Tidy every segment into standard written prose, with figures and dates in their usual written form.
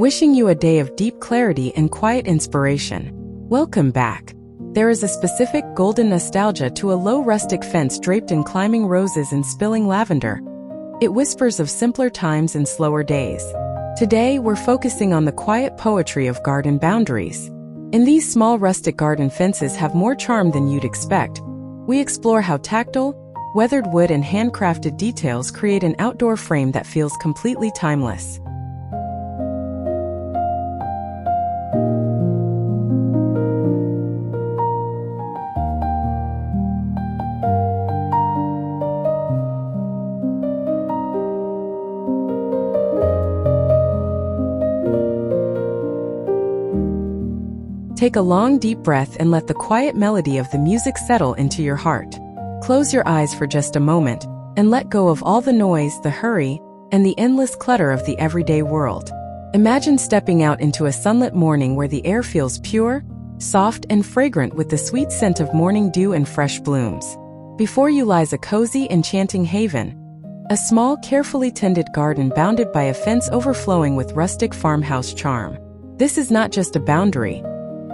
wishing you a day of deep clarity and quiet inspiration. Welcome back. There is a specific golden nostalgia to a low rustic fence draped in climbing roses and spilling lavender. It whispers of simpler times and slower days. Today, we're focusing on the quiet poetry of garden boundaries. And these small rustic garden fences have more charm than you'd expect. We explore how tactile, weathered wood and handcrafted details create an outdoor frame that feels completely timeless. Take a long, deep breath and let the quiet melody of the music settle into your heart. Close your eyes for just a moment and let go of all the noise, the hurry, and the endless clutter of the everyday world. Imagine stepping out into a sunlit morning where the air feels pure, soft, and fragrant with the sweet scent of morning dew and fresh blooms. Before you lies a cozy, enchanting haven, a small, carefully tended garden bounded by a fence overflowing with rustic farmhouse charm. This is not just a boundary.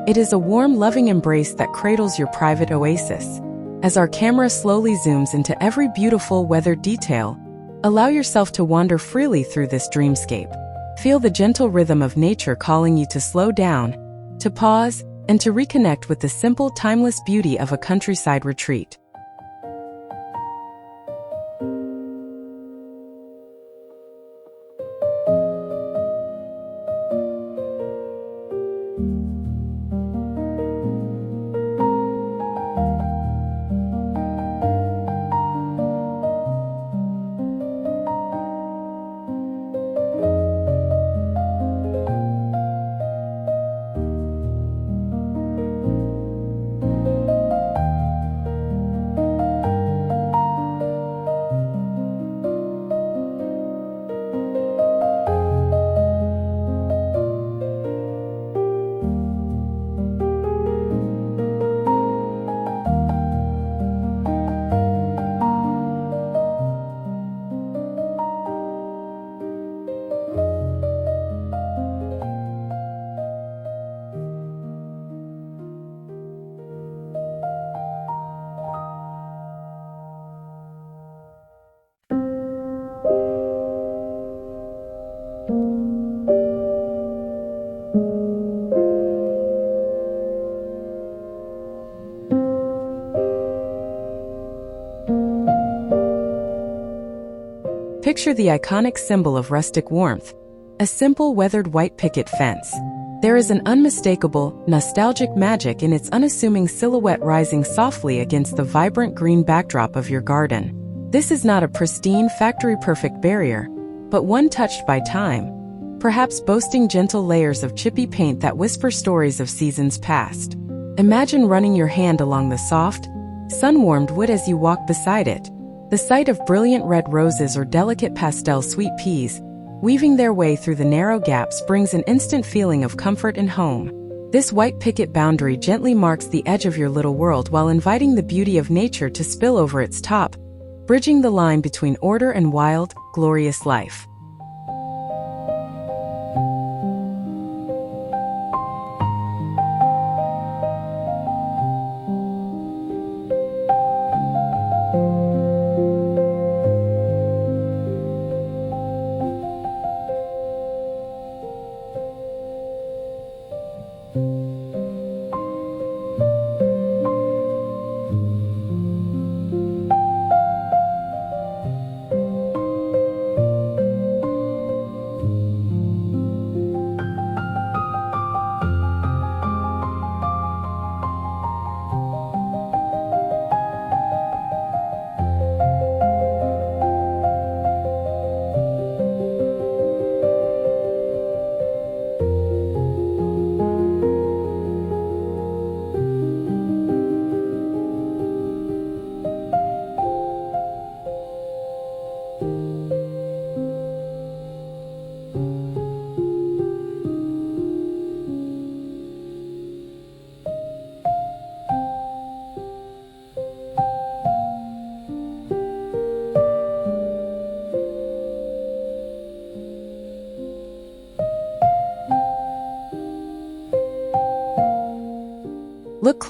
It is a warm, loving embrace that cradles your private oasis. As our camera slowly zooms into every beautiful, weathered detail, allow yourself to wander freely through this dreamscape. Feel the gentle rhythm of nature calling you to slow down, to pause, and to reconnect with the simple, timeless beauty of a countryside retreat. Picture the iconic symbol of rustic warmth, a simple weathered white picket fence. There is an unmistakable, nostalgic magic in its unassuming silhouette rising softly against the vibrant green backdrop of your garden. This is not a pristine, factory-perfect barrier, but one touched by time, perhaps boasting gentle layers of chippy paint that whisper stories of seasons past. Imagine running your hand along the soft, sun-warmed wood as you walk beside it. The sight of brilliant red roses or delicate pastel sweet peas, weaving their way through the narrow gaps brings an instant feeling of comfort and home. This white picket boundary gently marks the edge of your little world while inviting the beauty of nature to spill over its top, bridging the line between order and wild, glorious life.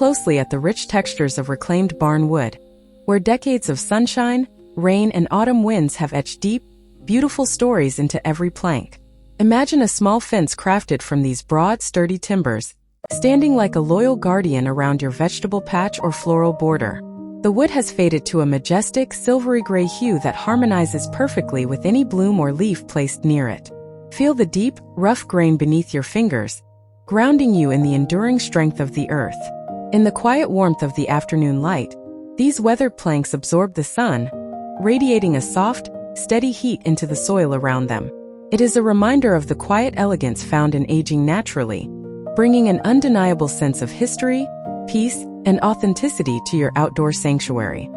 closely at the rich textures of reclaimed barn wood, where decades of sunshine, rain, and autumn winds have etched deep, beautiful stories into every plank. Imagine a small fence crafted from these broad, sturdy timbers, standing like a loyal guardian around your vegetable patch or floral border. The wood has faded to a majestic, silvery gray hue that harmonizes perfectly with any bloom or leaf placed near it. Feel the deep, rough grain beneath your fingers, grounding you in the enduring strength of the earth. In the quiet warmth of the afternoon light, these weathered planks absorb the sun, radiating a soft, steady heat into the soil around them. It is a reminder of the quiet elegance found in aging naturally, bringing an undeniable sense of history, peace, and authenticity to your outdoor sanctuary.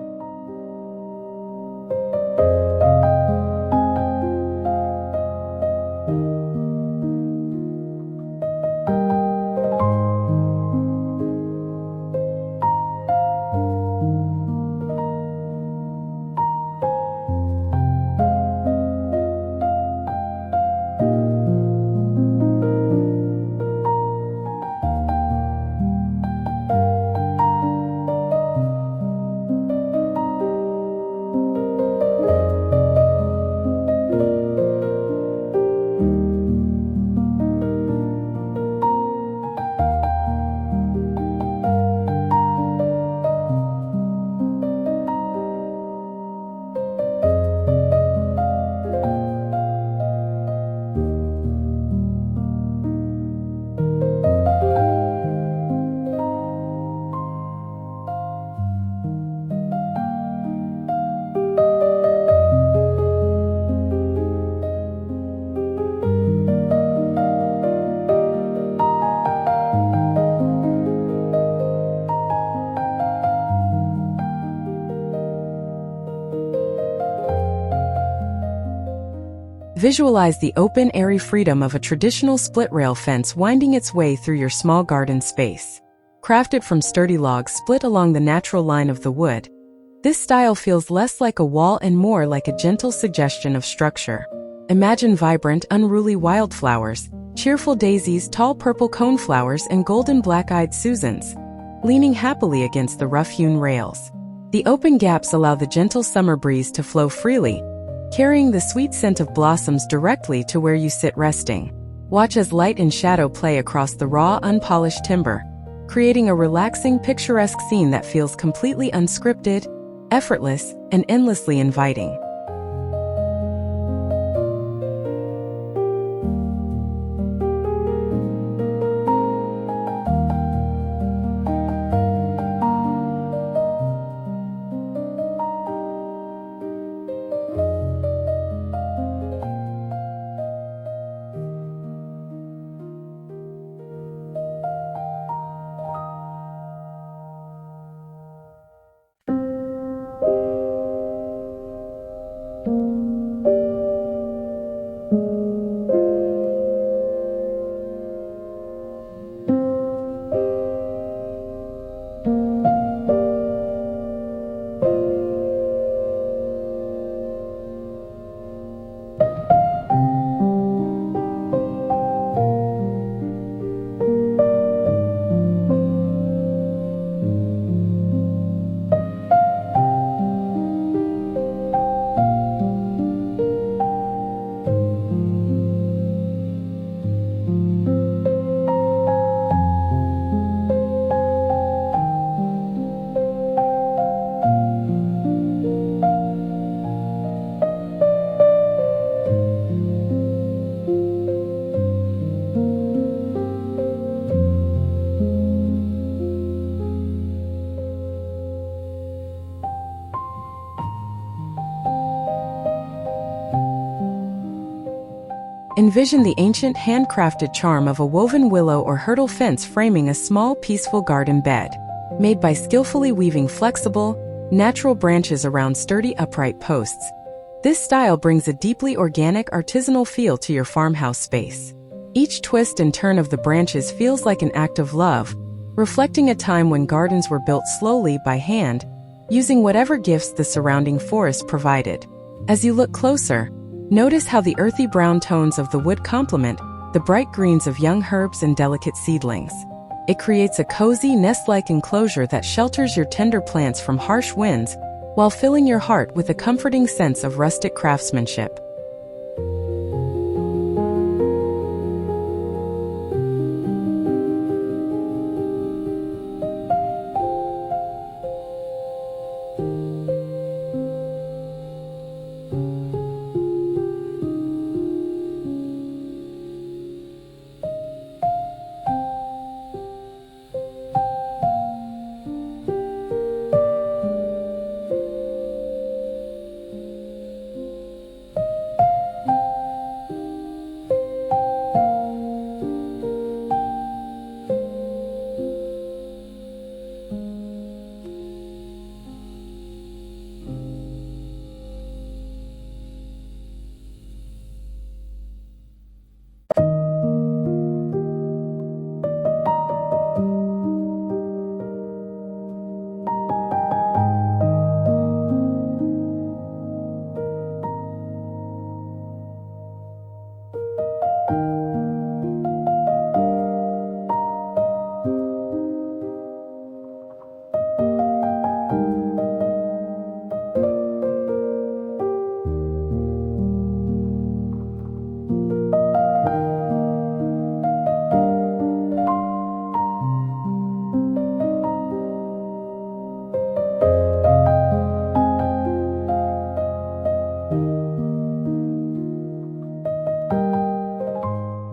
Visualize the open, airy freedom of a traditional split-rail fence winding its way through your small garden space. Crafted from sturdy logs split along the natural line of the wood, this style feels less like a wall and more like a gentle suggestion of structure. Imagine vibrant, unruly wildflowers, cheerful daisies, tall purple coneflowers, and golden black-eyed Susans, leaning happily against the rough-hewn rails. The open gaps allow the gentle summer breeze to flow freely, carrying the sweet scent of blossoms directly to where you sit resting. Watch as light and shadow play across the raw, unpolished timber, creating a relaxing, picturesque scene that feels completely unscripted, effortless, and endlessly inviting. Envision the ancient handcrafted charm of a woven willow or hurdle fence framing a small, peaceful garden bed, made by skillfully weaving flexible, natural branches around sturdy, upright posts. This style brings a deeply organic, artisanal feel to your farmhouse space. Each twist and turn of the branches feels like an act of love, reflecting a time when gardens were built slowly by hand, using whatever gifts the surrounding forest provided. As you look closer, notice how the earthy brown tones of the wood complement the bright greens of young herbs and delicate seedlings. It creates a cozy, nest-like enclosure that shelters your tender plants from harsh winds while filling your heart with a comforting sense of rustic craftsmanship.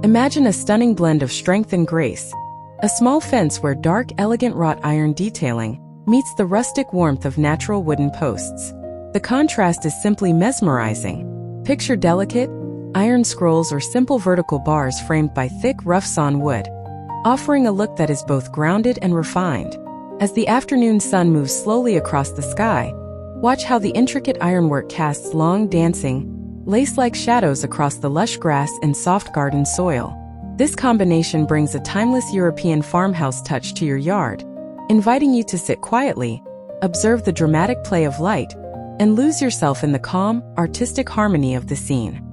Imagine a stunning blend of strength and grace. A small fence where dark, elegant wrought iron detailing meets the rustic warmth of natural wooden posts. The contrast is simply mesmerizing. Picture delicate, iron scrolls or simple vertical bars framed by thick, rough-sawn wood, offering a look that is both grounded and refined. As the afternoon sun moves slowly across the sky, watch how the intricate ironwork casts long, dancing, lace-like shadows across the lush grass and soft garden soil. This combination brings a timeless European farmhouse touch to your yard, inviting you to sit quietly, observe the dramatic play of light, and lose yourself in the calm, artistic harmony of the scene.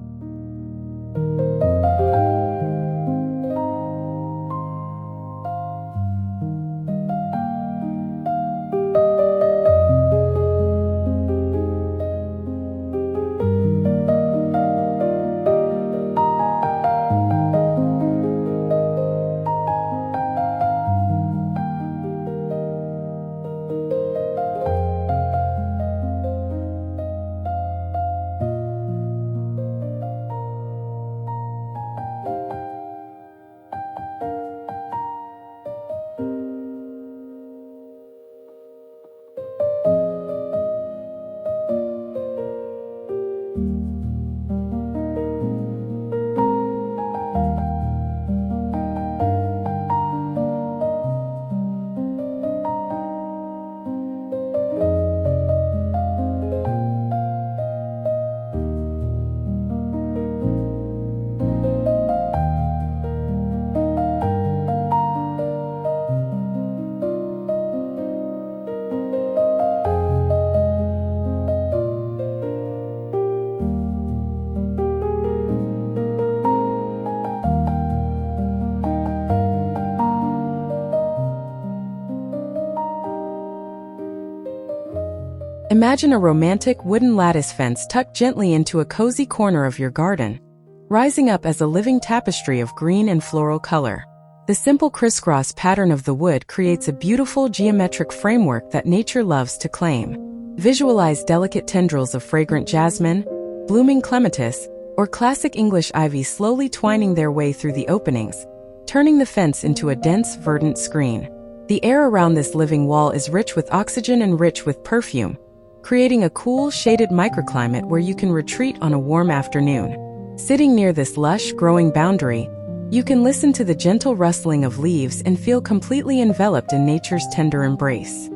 Imagine a romantic wooden lattice fence tucked gently into a cozy corner of your garden, rising up as a living tapestry of green and floral color. The simple crisscross pattern of the wood creates a beautiful geometric framework that nature loves to claim. Visualize delicate tendrils of fragrant jasmine, blooming clematis, or classic English ivy slowly twining their way through the openings, turning the fence into a dense, verdant screen. The air around this living wall is rich with oxygen and rich with perfume, creating a cool, shaded microclimate where you can retreat on a warm afternoon. Sitting near this lush, growing boundary, you can listen to the gentle rustling of leaves and feel completely enveloped in nature's tender embrace.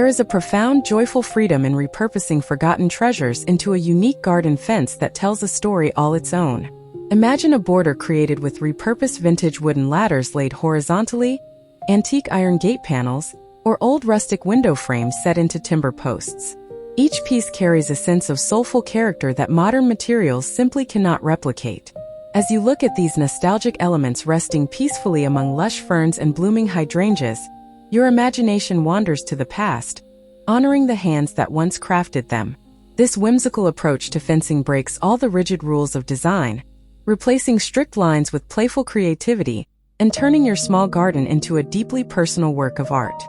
is a profound, joyful freedom in repurposing forgotten treasures into a unique garden fence that tells a story all its own. Imagine a border created with repurposed vintage wooden ladders laid horizontally, antique iron gate panels, or old rustic window frames set into timber posts. Each piece carries a sense of soulful character that modern materials simply cannot replicate. As you look at these nostalgic elements resting peacefully among lush ferns and blooming hydrangeas, your imagination wanders to the past, honoring the hands that once crafted them. This whimsical approach to fencing breaks all the rigid rules of design, replacing strict lines with playful creativity and turning your small garden into a deeply personal work of art.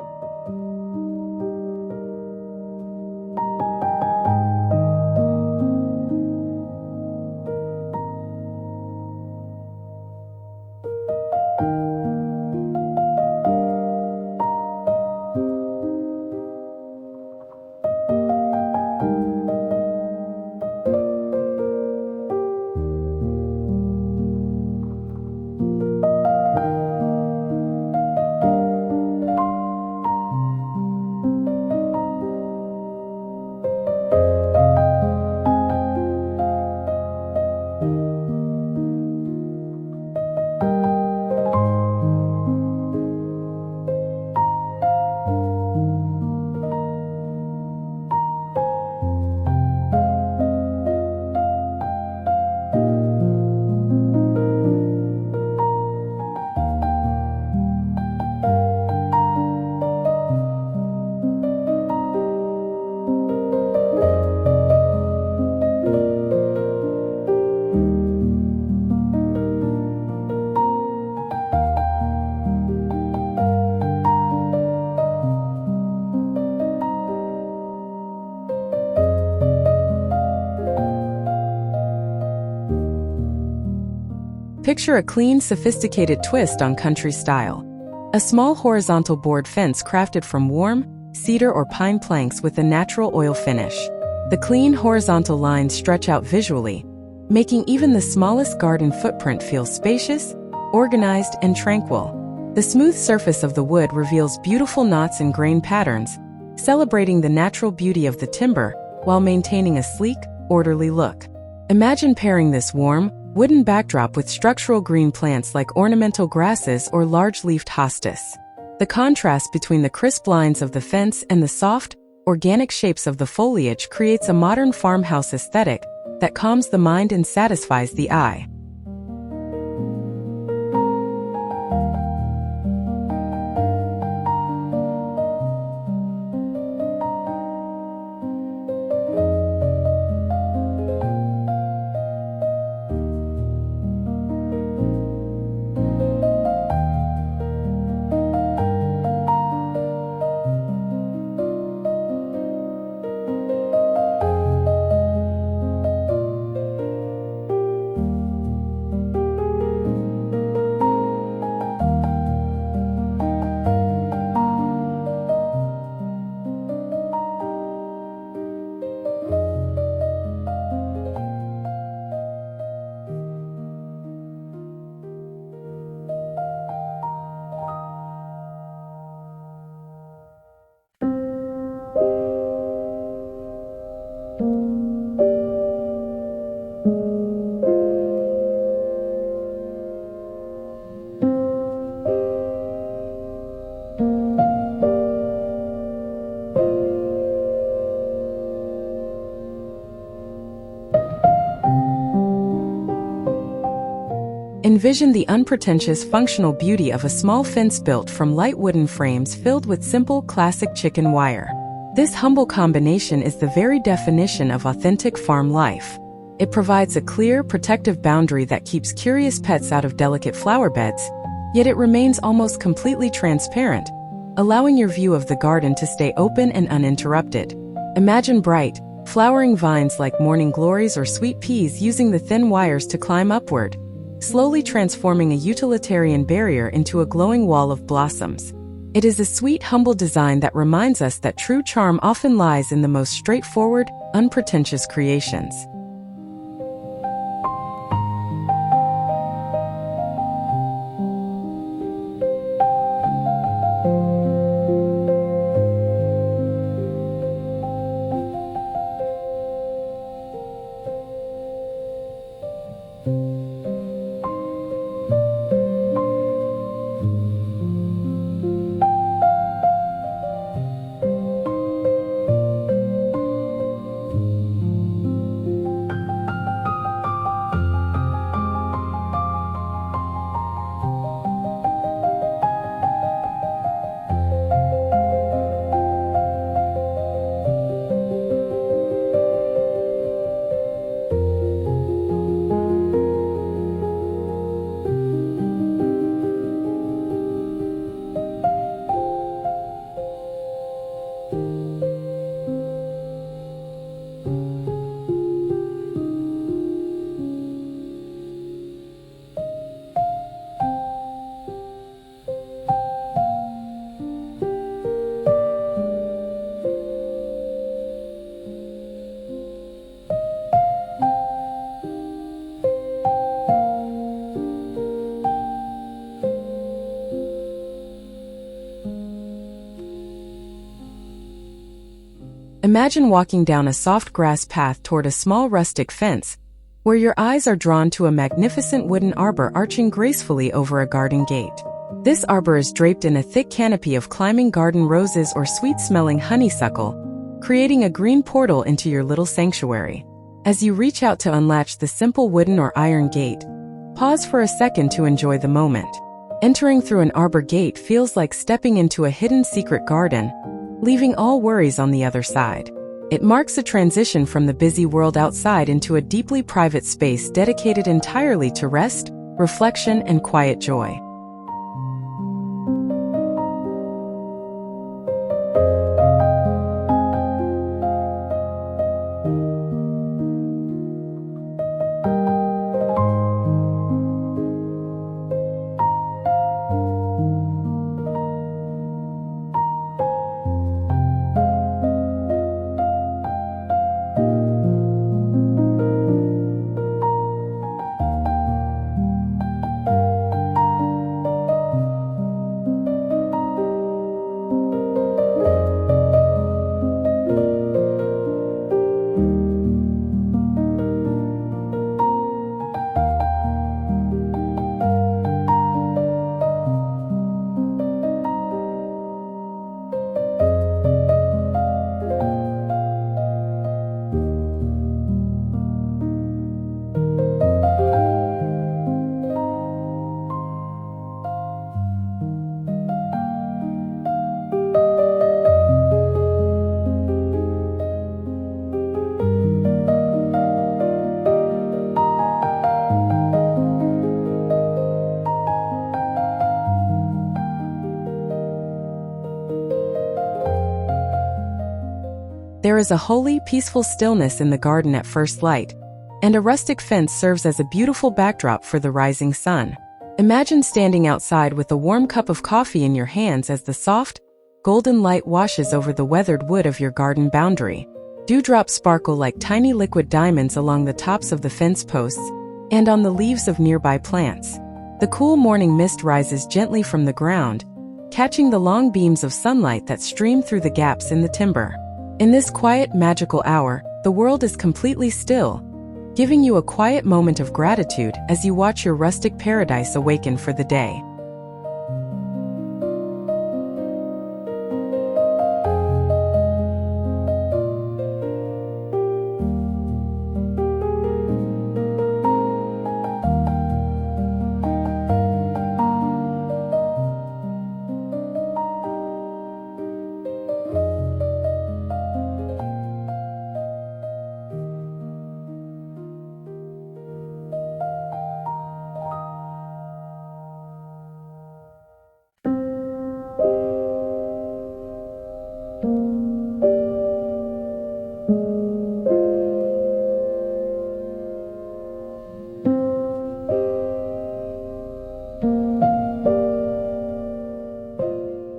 Picture a clean, sophisticated twist on country style. A small horizontal board fence crafted from warm, cedar or pine planks with a natural oil finish. The clean, horizontal lines stretch out visually, making even the smallest garden footprint feel spacious, organized, and tranquil. The smooth surface of the wood reveals beautiful knots and grain patterns, celebrating the natural beauty of the timber while maintaining a sleek, orderly look. Imagine pairing this warm, wooden backdrop with structural green plants like ornamental grasses or large-leafed hostas. The contrast between the crisp lines of the fence and the soft, organic shapes of the foliage creates a modern farmhouse aesthetic that calms the mind and satisfies the eye. Envision the unpretentious, functional beauty of a small fence built from light wooden frames filled with simple, classic chicken wire. This humble combination is the very definition of authentic farm life. It provides a clear, protective boundary that keeps curious pets out of delicate flower beds, yet it remains almost completely transparent, allowing your view of the garden to stay open and uninterrupted. Imagine bright, flowering vines like morning glories or sweet peas using the thin wires to climb upward, slowly transforming a utilitarian barrier into a glowing wall of blossoms. It is a sweet, humble design that reminds us that true charm often lies in the most straightforward, unpretentious creations. Imagine walking down a soft grass path toward a small rustic fence, where your eyes are drawn to a magnificent wooden arbor arching gracefully over a garden gate. This arbor is draped in a thick canopy of climbing garden roses or sweet-smelling honeysuckle, creating a green portal into your little sanctuary. As you reach out to unlatch the simple wooden or iron gate, pause for a second to enjoy the moment. Entering through an arbor gate feels like stepping into a hidden secret garden, leaving all worries on the other side. It marks a transition from the busy world outside into a deeply private space dedicated entirely to rest, reflection, and quiet joy. There is a holy, peaceful stillness in the garden at first light, and a rustic fence serves as a beautiful backdrop for the rising sun. Imagine standing outside with a warm cup of coffee in your hands as the soft, golden light washes over the weathered wood of your garden boundary. Dewdrops sparkle like tiny liquid diamonds along the tops of the fence posts and on the leaves of nearby plants. The cool morning mist rises gently from the ground, catching the long beams of sunlight that stream through the gaps in the timber. In this quiet, magical hour, the world is completely still, giving you a quiet moment of gratitude as you watch your rustic paradise awaken for the day.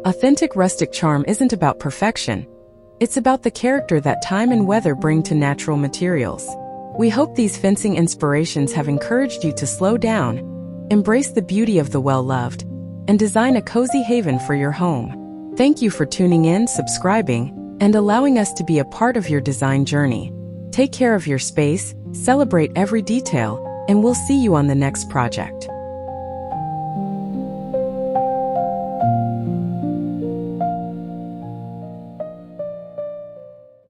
Authentic rustic charm isn't about perfection. It's about the character that time and weather bring to natural materials. We hope these fencing inspirations have encouraged you to slow down, embrace the beauty of the well-loved, and design a cozy haven for your home. Thank you for tuning in, subscribing, and allowing us to be a part of your design journey. Take care of your space, celebrate every detail, and we'll see you on the next project.